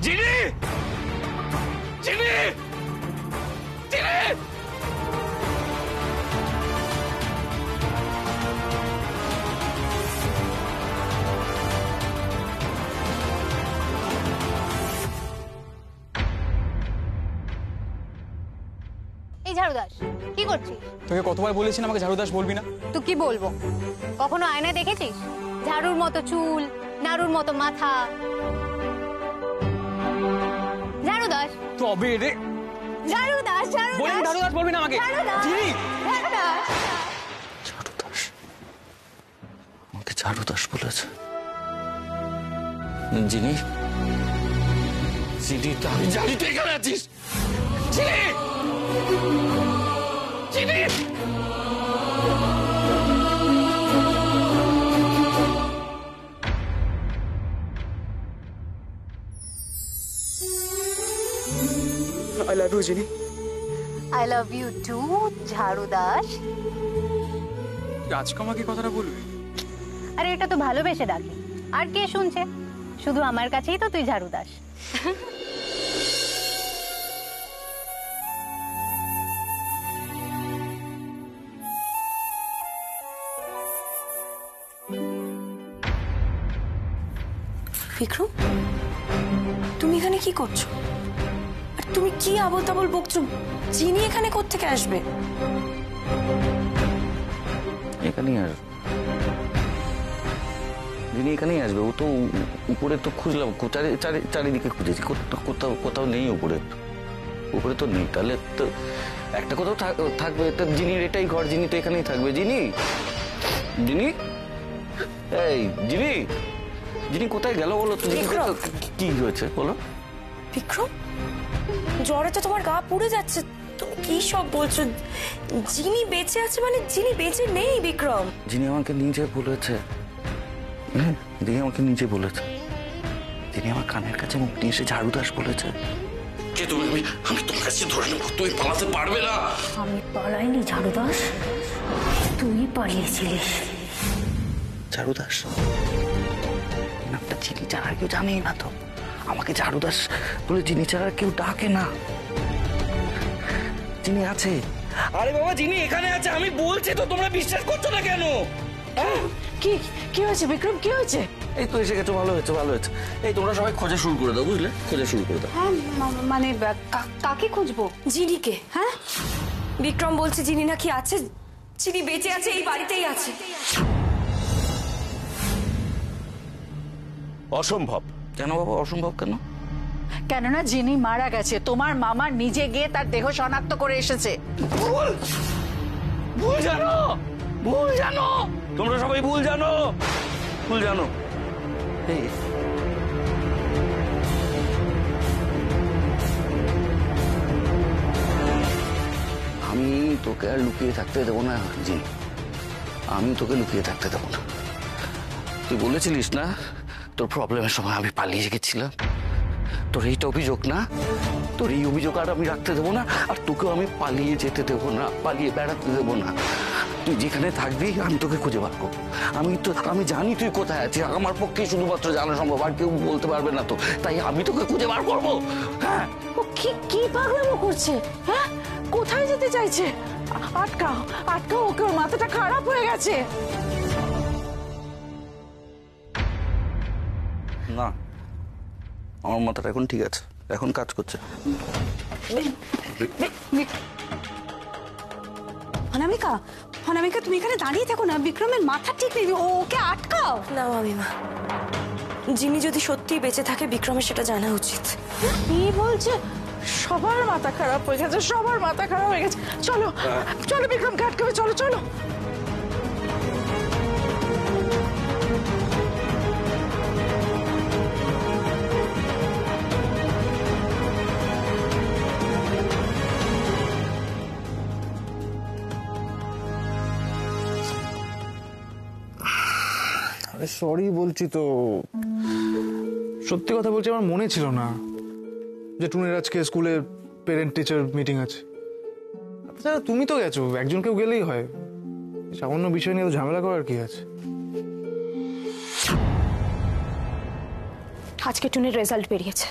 জিনি জিনি জিনি ঝাড়ুদাস কি করছিস? তোকে কতবার বলেছি আমাকে ঝাড়ুদাস বলবি না? তুই কি বলবো? কখনো আয়নায় দেখেছিস ঝাড়ুর মতো চুল, নাড়ুর মতো মাথা? ঝাড়ুদাস তবে রে ঝাড়ুদাস বলি ঝাড়ুদাস বলবি না আমাকে। জিনি ঝাড়ুদাস ঝাড়ুদাস আমাকে ঝাড়ুদাস বলেছে। জিনি জিনি আমি জানি তুই এখানে আছিস। জিনি জিনি I love you, jenny. I love you too, ঝাড়ুদাস। আজকে আমাকে কথাটা বলবি? আরে এটা তো ভালোবেসে ডাকি, আর কে শুনছে? শুধু আমার কাছেই তো তুই ঝাড়ুদাস। বিক্রম, তুমি এখানে কি করছো? আর তুমি কি আবল তাবল বকছো? জিনি এখানে কোত্থেকে আসবে? এখানেই আসবে, জিনি এখানেই আসবে। ও তো উপরে তো খুঁজলাম, চারিদিকে খুঁজেছি, কোথাও কোথাও নেই। উপরে উপরে তো নেই। তাহলে তো একটা কোথাও থাকবে। জিনির এটাই ঘর, জিনি তো এখানেই থাকবে। জিনি জিনি এই জিনি জিনি কোথায় গেল বলো তো? কি হয়েছে বলো? বিক্রম, জ্বরে তো তোমার গা পুড়ে যাচ্ছে, তুমি কি সব বলছো? জিনি বেঁচে আছে মানে জিনি বেঁচে নেই বিক্রম। জিনি আমাকে নিজে বলেছে, জিনি আমাকে নিজে বলেছে। জিনি আমার কানের কাছে মুখ নিয়ে এসে ঝাড়ুদাস বলেছে। কে তুমি? আমি তোমার কাছে ধরে নেবো, তুমি পালাতে পারবে না। আমি পালাইনি ঝাড়ুদাস, তুই পালিয়েছিলিস। ঝাড়ুদাস নামটা জিনি ছাড়া কেউ জানেই না তো। আমাকে ঝাড়ুদাস বলে জিনি ছাড়া কেউ ডাকে না। জিনি আছে। আরে বাবা জিনি এখানে আছে, আমি বলছি তো, তোমরা বিশ্বাস করছো না কেন? কি কি হয়েছে বিক্রম, কি হয়েছে? এই তো এসে গেছো, ভালো হয়েছে ভালো হয়েছে। এই তোমরা সবাই খোঁজা শুরু করে দাও, বুঝলে? খোঁজা শুরু করে দাও। হ্যাঁ মানে কাকে খুঁজবো? জিনিকে। হ্যাঁ, বিক্রম বলছে জিনি নাকি আছে, জিনি বেঁচে আছে, এই বাড়িতেই আছে। অসম্ভব। কেন বাবা অসম্ভব কেন? কেননা জিনি মারা গেছে, তোমার মামা নিজে গিয়ে তার দেহ শনাক্ত করে এসেছে। ভুল ভুল জানো, ভুল জানো, তোমরা সবাই ভুল জানো, ভুল জানো। আমি তোকে আর লুকিয়ে থাকতে দেবো না জি, আমি তোকে লুকিয়ে থাকতে দেবো না। তুই বলেছিলিস না তোর প্রবলেমের সময় আমি পালিয়ে গেছিলাম, তোর এইটা অভিযোগ না? তোর এই অভিযোগ আর আমি রাখতে দেবো না, আর তোকেও আমি পালিয়ে যেতে দেবো না, পালিয়ে বেড়াতে দেবো না। তুই যেখানে থাকবি আমি তোকে খুঁজে বার করবো। আমি জানি তুই কোথায় আছিস, আমার পক্ষে শুধুমাত্র জানা সম্ভব, আর কেউ বলতে পারবে না তো, তাই আমি তোকে খুঁজে বার করবো। হ্যাঁ, ও কি পাগলামো করছে? হ্যাঁ, কোথায় যেতে চাইছে? আটকাও আটকাও ওকে, ওর মাথাটা খারাপ হয়ে গেছে। না, আমার মাথাটা এখন ঠিক আছে, এখন কাজ করছে। অনামিকা, অনামিকা তুমি এখানে দাঁড়িয়ে থাকো না, বিক্রমের মাথা ঠিক নেই, ওকে আটকাও না। মামিমা, জিনি যদি সত্যিই বেঁচে থাকে বিক্রমের সেটা জানা উচিত। কি বলছে? সবার মাথা খারাপ হয়ে গেছে, সবার মাথা খারাপ হয়ে গেছে। চলো চলো বিক্রমকে আটকাবে, চলো চলো। আরে সরি বলছি তো, সত্যি কথা বলছি, আমার মনে ছিল না যে টুনের আজকে স্কুলে পেরেন্ট টিচার মিটিং আছে। আচ্ছা তুমি তো গেছো, একজন কেউ গেলেই হয়, সামান্য বিষয় নিয়ে ঝামেলা করার কি আছে? আজকে টুনির রেজাল্ট বেরিয়েছে।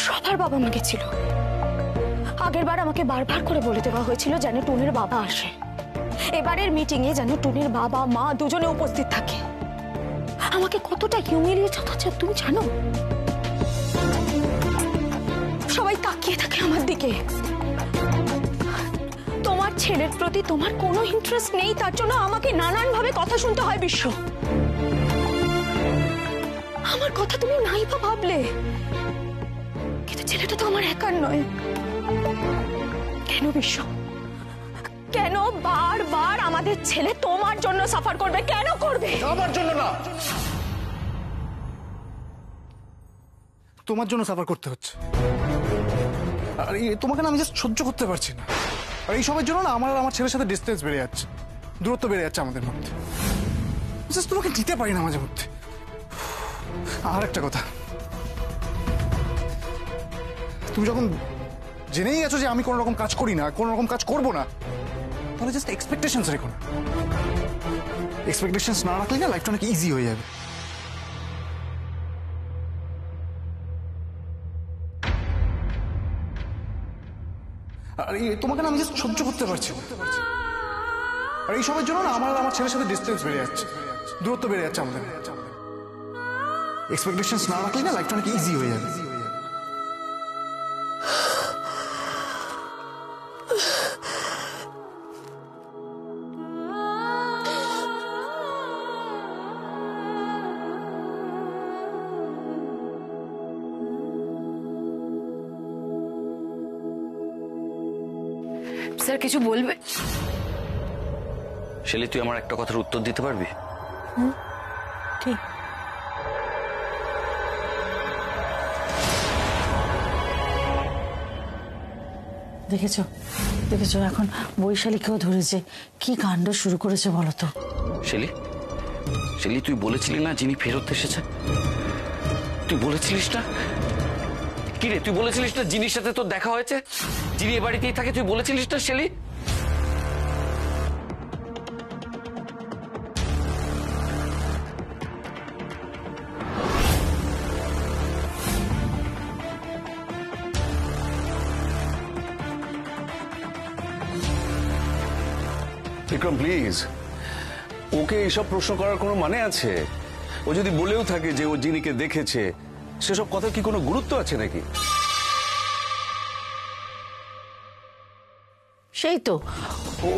সবার বাবা মা গেছিল। আগের বার আমাকে বারবার করে বলে দেওয়া হয়েছিল যেন টুনির বাবা আসে। এবারের মিটিং এ যেন টুনির বাবা মা দুজনে উপস্থিত থাকে। আমাকে কতটা হিউমিলিয়েট হচ্ছে তুমি জানো? সবাই তাকিয়ে থাকে আমার দিকে। তোমার ছেলের প্রতি তোমার কোনো ইন্টারেস্ট নেই, তার জন্য আমাকে নানান ভাবে কথা শুনতে হয়। বিশ্ব, আমার কথা তুমি নাই বা ভাবলে, কিন্তু ছেলেটা তো আমার একার নয়। কেন বিশ্ব, কেন বারবার আমাদের ছেলে তোমার জন্য সাফার করবে? কেন করবে? আমার জন্য না, তোমার জন্য সাফার করতে হচ্ছে। আর তোমাকে না আমি জাস্ট সহ্য করতে পারছি না। আর এই সবের জন্য না আমার আর আমার ছেলের সাথে ডিস্টেন্স বেড়ে যাচ্ছে, দূরত্ব বেড়ে যাচ্ছে আমাদের মধ্যে। জাস্ট তোমাকে দিতে পারি না মাঝে মধ্যে। আর একটা কথা, তুমি যখন জেনেই গেছো যে আমি কোনো রকম কাজ করি না, কোনো রকম কাজ করবো না, তাহলে জাস্ট এক্সপেকটেশনস রেখো না। এক্সপেকটেশনস না রাখলে না লাইফটা অনেক ইজি হয়ে যাবে। আর তোমাকে না আমি জাস্ট সহ্য করতে পারছি না। আর এই সবের জন্য না আমার আর আমার ছেলের সাথে ডিস্টেন্স বেড়ে যাচ্ছে, দূরত্ব বেড়ে যাচ্ছে আমাদের। এক্সপেকটেশনস না রাখলে না লাইফটা অনেক ইজি হয়ে যাবে। স্যার কিছু বলবে? শেলি, তুই আমার একটা কথার উত্তর দিতে পারবি? কি? দেখেছো দেখেছো, এখন বৈশালীকেও ধরেছে। কি কাণ্ড শুরু করেছে বলো তো। শেলি, শেলি, তুই বলেছিলি না যিনি ফেরত এসেছে? তুই বলেছিলিস না? কি রে, তুই বলেছিলিস না যিনির সাথে তোর দেখা হয়েছে, যিনি এ বাড়িতেই থাকে? তুই বলেছিলিস না শেলি? বিক্রম প্লিজ, ওকে এইসব প্রশ্ন করার কোনো মানে আছে? ও যদি বলেও থাকে যে ও জিনিকে দেখেছে, সেসব কথার কি কোনো গুরুত্ব আছে নাকি? সেই তো,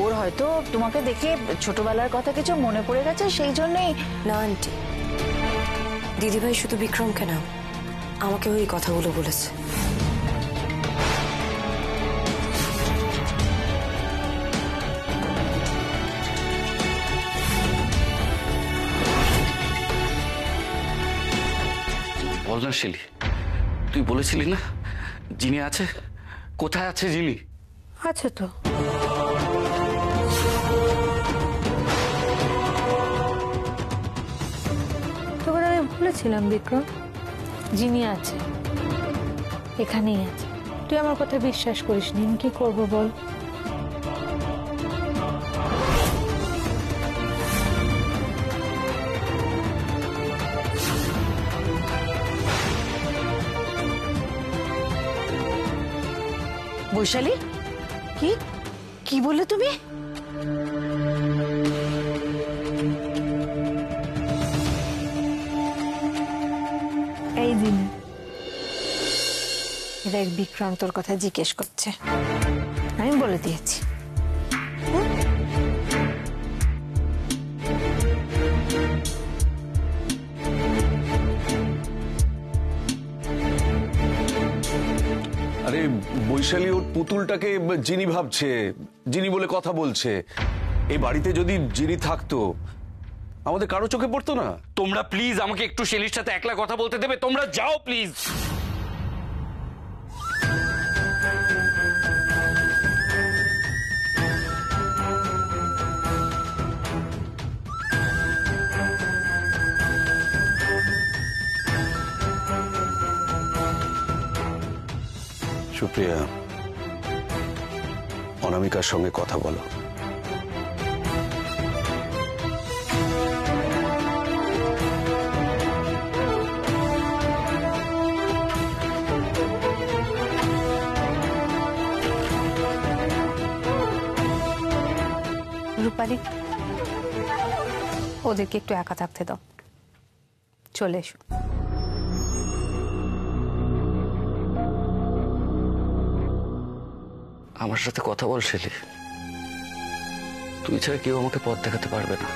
ওর হয়তো তোমাকে দেখে ছোটবেলার কথা কিছু মনে পড়ে গেছে, সেই জন্যই। না আন্টি, দিদিভাই শুধু বিক্রমকে না, আমাকেও এই কথাগুলো বলেছে। বল না শেলি, তুই বলেছিলি না যিনি আছে? কোথায় আছে যিনি? আছে তো। তোকে আমি বলেছিলাম বিক্রম, যিনি আছে এখানেই আছে। তুই আমার কথা বিশ্বাস করিস নি, আমি কি করবো বল? বৈশালী, কি কি বললে তুমি? এই যিনি, দেখ বিক্রম তোর কথা জিজ্ঞেস করছে, আমি বলে দিয়েছি। আরে বৈশালী ওর পুতুলটাকে জিনি ভাবছে, জিনি বলে কথা বলছে। এই বাড়িতে যদি জিনি থাকতো, আমাদের কারো চোখে পড়তো না। তোমরা প্লিজ আমাকে একটু শেলির সাথে একলা কথা বলতে দেবে? তোমরা যাও প্লিজ। সুপ্রিয়া, অনামিকার সঙ্গে কথা বলো। রূপালী, ওদেরকে একটু একা থাকতে দাও, চলে এসো। আমার সাথে কথা বল শেলি, তুই ছাড়া কেউ আমাকে পথ দেখাতে পারবে না।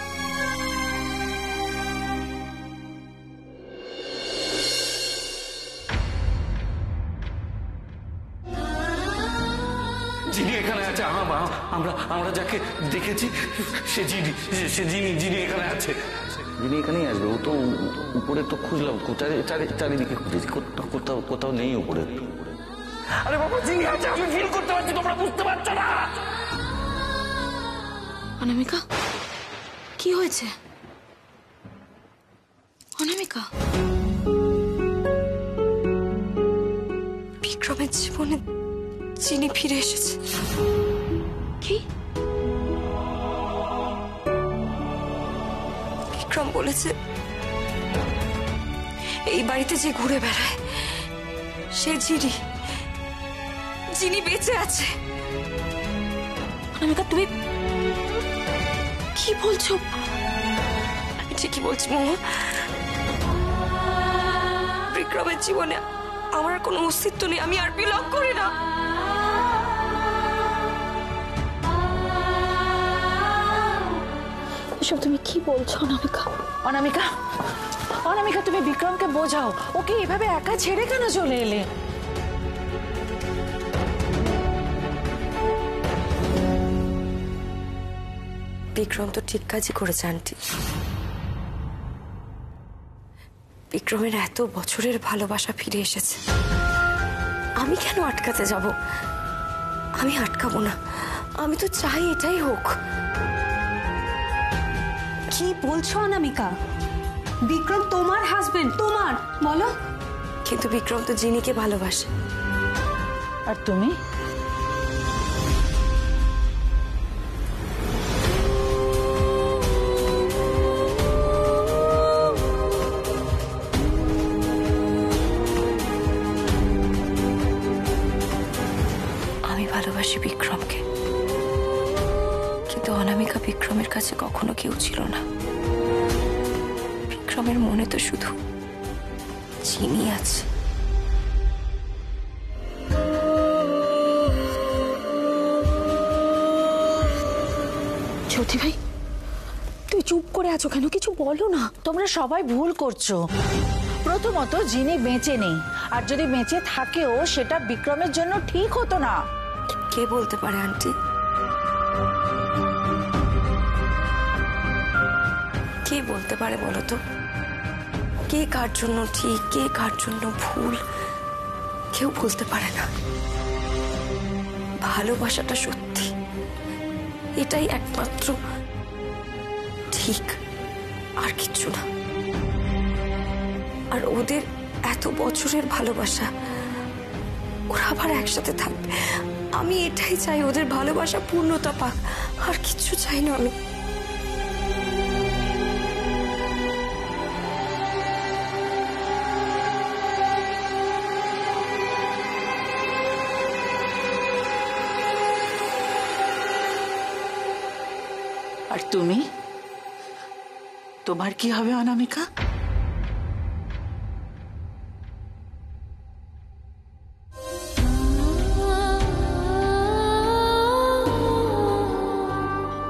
যিনি এখানে আছে, আমরা যাকে দেখেছি সে যিনি এখানে আছে। যিনি এখানেই আসবে, ও তো উপরে তো খুঁজলাম, চারিদিকে খুঁজেছি, কোথাও নেই উপরে। আরে বাবা, যিনি আছে আমি ফিল করতে পারছি, তোমরা বুঝতে পারছো না। অনামিকা, কি হয়েছে? অনামিকা, বিক্রমের জীবনে চিনি ফিরে এসেছে। কি? বিক্রম বলেছে এই বাড়িতে যে ঘুরে বেড়ায় সে যিনি বেঁচে আছে। অনামিকা, তুমি কি বলছো? আমি ঠিকই বলছি মহুয়া, বিক্রমের জীবনে আমার কোনো অস্তিত্ব নেই, আমি আর বিলং করি না। এসব তুমি কি বলছো অনামিকা? অনামিকা, অনামিকা, তুমি বিক্রমকে বোঝাও, ওকে এভাবে একা ছেড়ে কেন চলে এলে? বিক্রম তো ঠিক কাজই করেছে আন্টি। বিক্রমের এত বছরের ভালোবাসা ফিরে এসেছে, আমি কেন আটকাতে যাব? আমি আটকাবো না, আমি তো চাই এটাই হোক। কি বলছো অনামিকা? বিক্রম তোমার হাজবেন্ড, তোমার, বলো। কিন্তু বিক্রম তো জিনিকে ভালোবাসে। আর তুমি? আমি ভালোবাসি বিক্রমকে, কিন্তু অনামিকা বিক্রমের কাছে কখনো কেউ ছিল না। বিক্রমের মনে তো শুধু চিনি আছে। জ্যোতি ভাই, তুই চুপ করে আছো কেন? কিছু বলো না। তোমরা সবাই ভুল করছো। প্রথমত, যিনি বেঁচে নেই, আর যদি বেঁচে থাকেও সেটা বিক্রমের জন্য ঠিক হতো না। কে বলতে পারে আন্টি? কে বলতে পারে বলো তো? কে কার জন্য ঠিক, কে কার জন্য ভুল, কেউ বলতে পারে না। ভালোবাসাটা সত্যি, এটাই একমাত্র ঠিক, আর কিচ্ছু না। আর ওদের এত বছরের ভালোবাসা, ওরা আবার একসাথে থাকবে, আমি এটাই চাই। ওদের ভালোবাসা পূর্ণতা পাক, আর কিচ্ছু চাই না আমি। আর তুমি, তোমার কি হবে অনামিকা?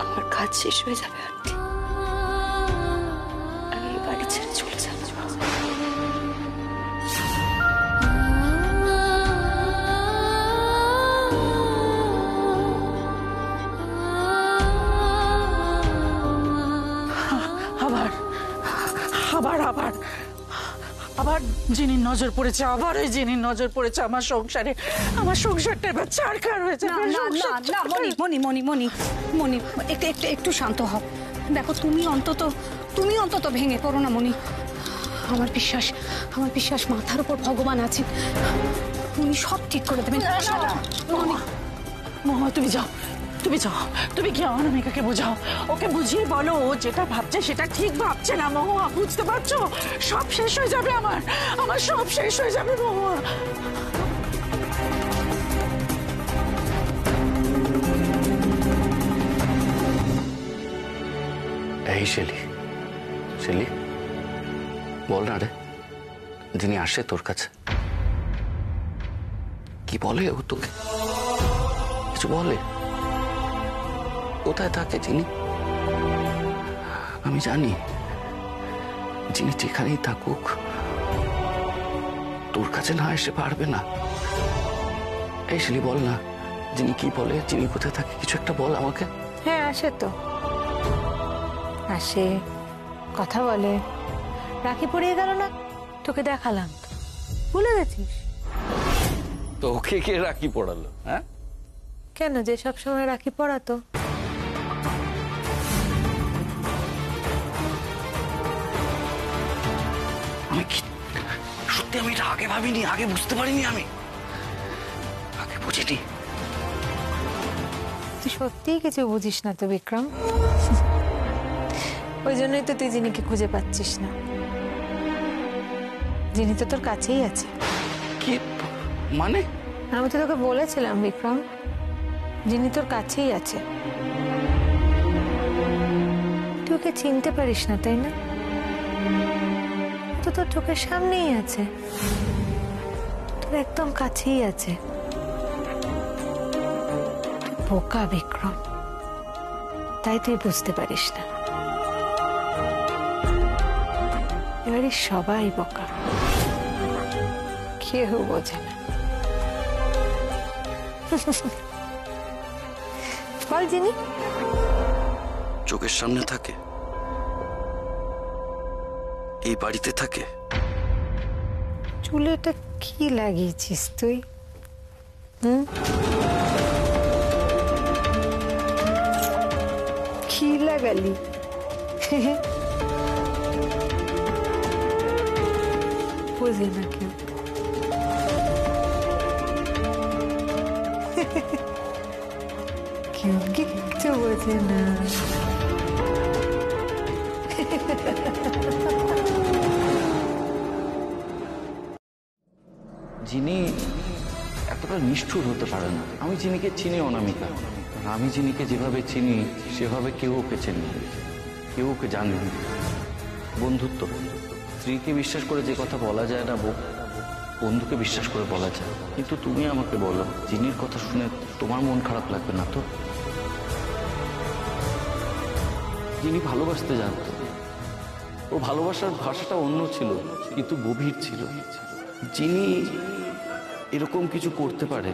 আমার কাজ শেষ হয়ে যাবে আন্টি, আমি এই বাড়ি ছেড়ে চলে যাব। আবার জিনির নজর পড়েছে, আবার ওই জিনির নজর পড়েছে আমার সংসারে। আমার সংসারটা এবার ছাড়খার হয়েছে। মনি, একটু শান্ত হও। দেখো, তুমি অন্তত ভেঙে পড়ো না মনি। আমার বিশ্বাস মাথার উপর ভগবান আছেন, উনি সব ঠিক করে দেবেন। মহুয়া, তুমি যাও, তুমি গিয়ে অনামিকাকে বোঝাও, ওকে বুঝিয়ে বলো ও যেটা ভাবছে সেটা ঠিক ভাবছে না। মহুয়া, বুঝতে পারছো? সব শেষ হয়ে যাবে, আমার সব শেষ হয়ে যাবে মহুয়া। এই শেলি, শেলি বল না রে, যিনি আসে তোর কাছে কি বলে ও তোকে? কিছু বলে? কোথায় থাকে যিনি? আমি জানি যিনি যেখানেই থাকুক তোর কাছে না এসে পারবে না। এই শেলি বল না, যিনি কি বলে, যিনি কোথায় থাকে, কিছু একটা বল আমাকে। হ্যাঁ আসে তো, আসে, কথা বলে। রাখি পড়িয়ে গেল না, তোকে দেখালাম তো, ভুলে গেছিস? তো ওকে কে রাখি পড়ালো? হ্যাঁ কেন, যে সব সময় রাখি পড়াতো। আমি কি সত্যি, আমি এটা আগে ভাবিনি, আগে বুঝতে পারিনি, আমি আগে বুঝিনি। তুই সত্যিই কিছু বুঝিস না তো বিক্রম, ওই জন্যই তো তুই জিনিকে খুঁজে পাচ্ছিস না। জিনি তো তোর কাছেই আছে। কি মানে? আমি তো তোকে বলেছিলাম বিক্রম, জিনি তোর কাছেই আছে। তুই ওকে চিনতে পারিস না তাই না? তো তোর চোখের সামনেই আছে, তোর একদম কাছেই আছে। তুই বোকা বিক্রম, তাই তুই বুঝতে পারিস না। এবারে সবাই বোকা, কেউ বোঝে না। বল জিনি। চোখের সামনে থাকে, এই বাড়িতে থাকে। চুলে এটা কি লাগিয়েছিস তুই? কি লাগালি? বোঝে না কেউ। কেউ কিচ্ছু বোঝে না। যিনি এতটা নিষ্ঠুর হতে পারে না। আমি যিনিকে চিনি অনামিকা, আমি যিনিকে যেভাবে চিনি সেভাবে কেউ ওকে চেনে, কেউ ওকে জানে। বন্ধুত্ব, স্ত্রীকে বিশ্বাস করে যে কথা বলা যায় না বন্ধুকে বিশ্বাস করে বলা যায়। কিন্তু তুমি আমাকে বলো, যিনির কথা শুনে তোমার মন খারাপ লাগবে না তো? যিনি ভালোবাসতে জানত, ও ভালোবাসার ভাষাটা অন্য ছিল কিন্তু গভীর ছিল। যিনি এরকম কিছু করতে পারে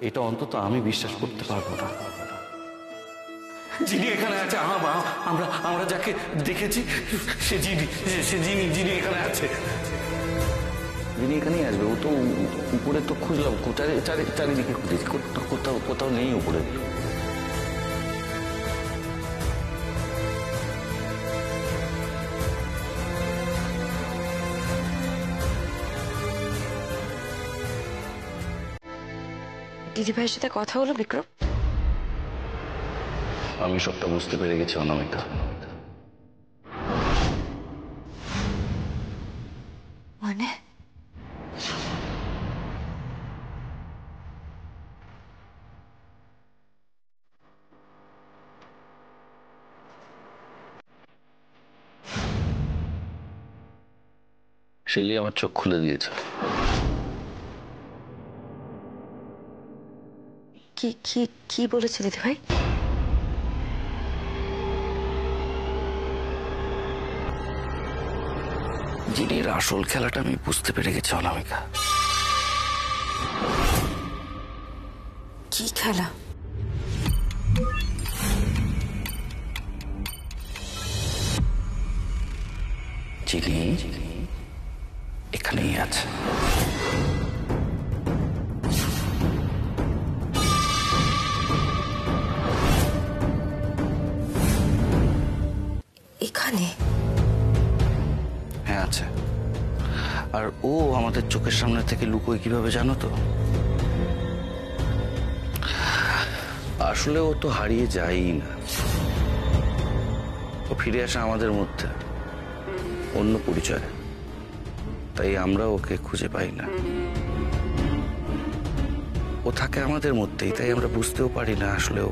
এটা অন্তত আমি বিশ্বাস করতে পারবো না। যিনি এখানে আছে, আমরা যাকে দেখেছি যিনি এখানে আছে। যিনি এখানেই আসবে, ও তো উপরে তো খুঁজলাম, চারিদিকে খুঁজেছি, কোথাও নেই উপরে। দিদি ভাইয়ের সাথে কথা হলো বিক্রম? আমি সবটা বুঝতে পেরে গেছি অনামিকা। মানে শেলি আমার চোখ খুলে দিয়েছে। কি কি কি বলেছে দিদি ভাই? যিনির আসল খেলাটা আমি বুঝতে পেরে গেছি অনামিকা। কি খেলা? যিনি এখানেই আছে। এখানে? হ্যাঁ আছে। আর ও আমাদের চোখের সামনে থেকে লুকোয় কিভাবে জানো তো? আসলে ও তো হারিয়ে যায়ই না, ও ফিরে আসে আমাদের মধ্যে অন্য পরিচয়। তাই আমরা ওকে খুঁজে পাই না। ও থাকে আমাদের মধ্যেই, তাই আমরা বুঝতেও পারি না আসলে ও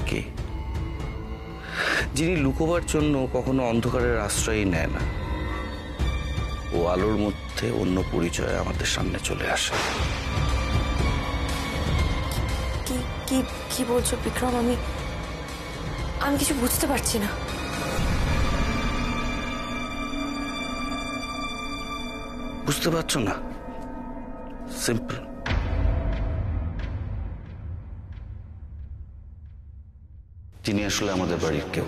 কে। যিনি লুকোবার জন্য কখনো অন্ধকারের আশ্রয়ই নেয় না, ও আলোর মধ্যে অন্য পরিচয়ে আমাদের সামনে চলে আসে। কি কি কি বলছো বিক্রম? আমি কিছু বুঝতে পারছি না। বুঝতে পারছো না? সিম্পল। তিনি আসলে আমাদের বাড়ির কেউ।